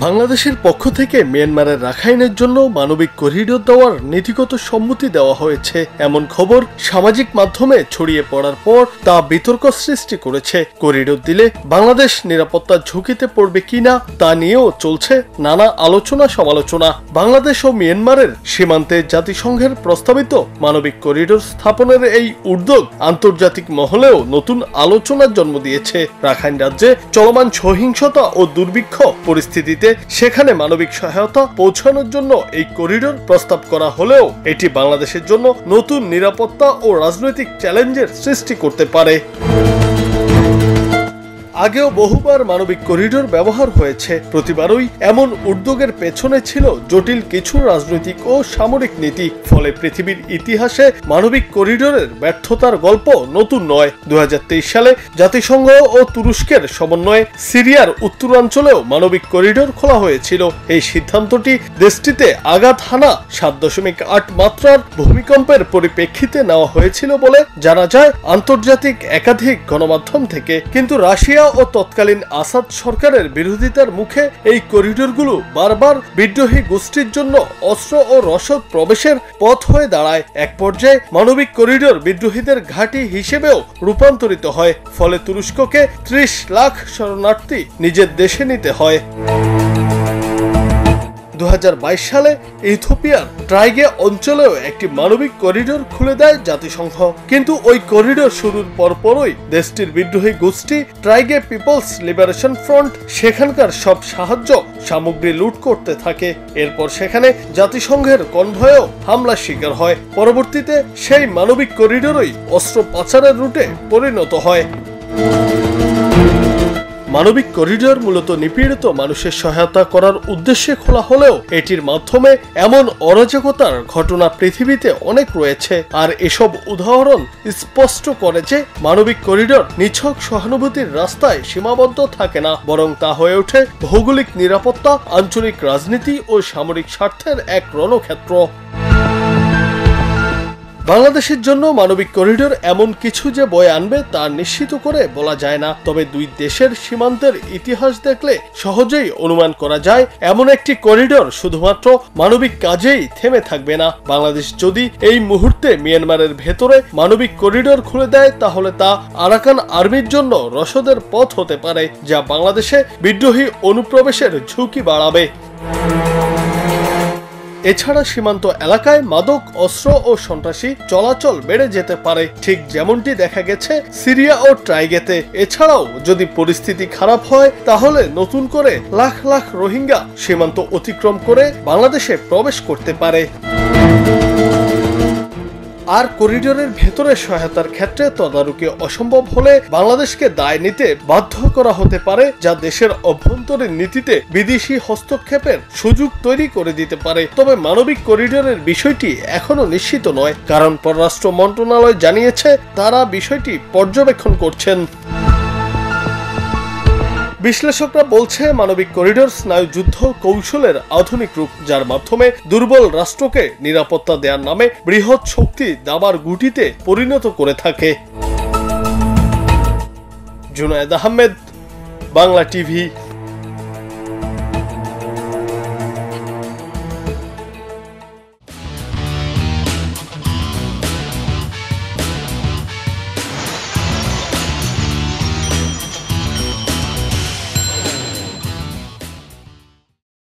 বাংলাদেশের পক্ষ থেকে মিয়ানমারের রাখাইনের জন্য মানবিক করিডোর দেওয়ার নীতিগত সম্মতি দেওয়া হয়েছে এমন খবর সামাজিক মাধ্যমে ছড়িয়ে পড়ার পর তা বিতর্ক সৃষ্টি করেছে। করিডোর দিলে বাংলাদেশ নিরাপত্তার ঝুঁকিতে পড়বে কিনা তা নিয়েও চলছে নানা আলোচনা সমালোচনা। বাংলাদেশ ও মিয়ানমারের সীমান্তে জাতিসংঘের প্রস্তাবিত মানবিক করিডোর স্থাপনের এই উদ্যোগ আন্তর্জাতিক মহলেও নতুন আলোচনার জন্ম দিয়েছে। রাখাইন রাজ্যে চলমান সহিংসতা ও দুর্ভিক্ষ পরিস্থিতিতে সেখানে মানবিক সহায়তা পৌঁছানোর জন্য এই করিডোর প্রস্তাব করা হলেও এটি বাংলাদেশের জন্য নতুন নিরাপত্তা ও রাজনৈতিক চ্যালেঞ্জের সৃষ্টি করতে পারে। আগেও বহুবার মানবিক করিডোর ব্যবহার হয়েছে। প্রতিবারই এমন উদ্যোগের পেছনে ছিল জটিল কিছু রাজনৈতিক ও সামরিক নীতি। ফলে পৃথিবীর ইতিহাসে মানবিক করিডোরের ব্যর্থতার গল্প নতুন নয়। 2023 সালে জাতিসংঘ ও তুরস্কের সমন্বয়ে সিরিয়ার উত্তরাঞ্চলেও মানবিক করিডোর খোলা হয়েছিল। এই সিদ্ধান্তটি দেশটিতে আঘাত হানা 7.8 মাত্রার ভূমিকম্পের পরিপ্রেক্ষিতে নেওয়া হয়েছিল বলে জানা যায় আন্তর্জাতিক একাধিক গণমাধ্যম থেকে। কিন্তু রাশিয়া ও তৎকালীন আসাদ সরকারের বিরোধিতার মুখে এই করিডোরগুলো বারবার বিদ্রোহী গোষ্ঠীর জন্য অস্ত্র ও রসদ প্রবেশের পথ হয়ে দাঁড়ায়। এক পর্যায়ে মানবিক করিডোর বিদ্রোহীদের ঘাঁটি হিসেবেও রূপান্তরিত হয়। ফলে তুরস্ককে 30 লাখ শরণার্থী নিজের দেশে নিতে হয়। 2022 সালে ইথিওপিয়ার ট্রাইগে অঞ্চলেও একটি মানবিক করিডোর খুলে দেয় জাতিসংঘ। কিন্তু ওই করিডোর শুরুর পরপরই দেশটির বিদ্রোহী গোষ্ঠী ট্রাইগে পিপলস লিবারেশন ফ্রন্ট সেখানকার সব সাহায্য সামগ্রী লুট করতে থাকে। এরপর সেখানে জাতিসংঘের কনভয়েও হামলার শিকার হয়। পরবর্তীতে সেই মানবিক করিডোরই অস্ত্র পাচারের রুটে পরিণত হয়। মানবিক করিডোর মূলত নিপীড়িত মানুষের সহায়তা করার উদ্দেশ্যে খোলা হলেও এটির মাধ্যমে এমন অরাজকতার ঘটনা পৃথিবীতে অনেক রয়েছে। আর এসব উদাহরণ স্পষ্ট করে যে মানবিক করিডোর নিছক সহানুভূতির রাস্তায় সীমাবদ্ধ থাকে না, বরং তা হয়ে ওঠে ভৌগোলিক নিরাপত্তা, আঞ্চলিক রাজনীতি ও সামরিক স্বার্থের এক রণক্ষেত্র। বাংলাদেশের জন্য মানবিক করিডোর এমন কিছু যে বয়ে আনবে তা নিশ্চিত করে বলা যায় না। তবে দুই দেশের সীমান্তের ইতিহাস দেখলে সহজেই অনুমান করা যায় এমন একটি করিডোর শুধুমাত্র মানবিক কাজেই থেমে থাকবে না। বাংলাদেশ যদি এই মুহূর্তে মিয়ানমারের ভেতরে মানবিক করিডোর খুলে দেয় তাহলে তা আরাকান আর্মির জন্য রসদের পথ হতে পারে, যা বাংলাদেশে বিদ্রোহী অনুপ্রবেশের ঝুঁকি বাড়াবে। এছাড়া সীমান্ত এলাকায় মাদক, অস্ত্র ও সন্ত্রাসী চলাচল বেড়ে যেতে পারে, ঠিক যেমনটি দেখা গেছে সিরিয়া ও ট্রাইগেতে। এছাড়াও যদি পরিস্থিতি খারাপ হয় তাহলে নতুন করে লাখ লাখ রোহিঙ্গা সীমান্ত অতিক্রম করে বাংলাদেশে প্রবেশ করতে পারে। আর করিডোরের ভেতরে সহায়তার ক্ষেত্রে তদারকি অসম্ভব হলে বাংলাদেশকে দায় নিতে বাধ্য করা হতে পারে, যা দেশের অভ্যন্তরীণ নীতিতে বিদেশি হস্তক্ষেপের সুযোগ তৈরি করে দিতে পারে। তবে মানবিক করিডোরের বিষয়টি এখনো নিশ্চিত নয়, কারণ পররাষ্ট্র মন্ত্রণালয় জানিয়েছে তারা বিষয়টি পর্যবেক্ষণ করছেন। বিশ্লেষকরা বলছে মানবিক করিডোর স্নায়ুযুদ্ধ কৌশলের আধুনিক রূপ, যার মাধ্যমে দুর্বল রাষ্ট্রকে নিরাপত্তা দেওয়ার নামে বৃহৎ শক্তি দাবার গুটিতে পরিণত করে থাকে। জুনায়েদ আহমেদ, বাংলা টিভি।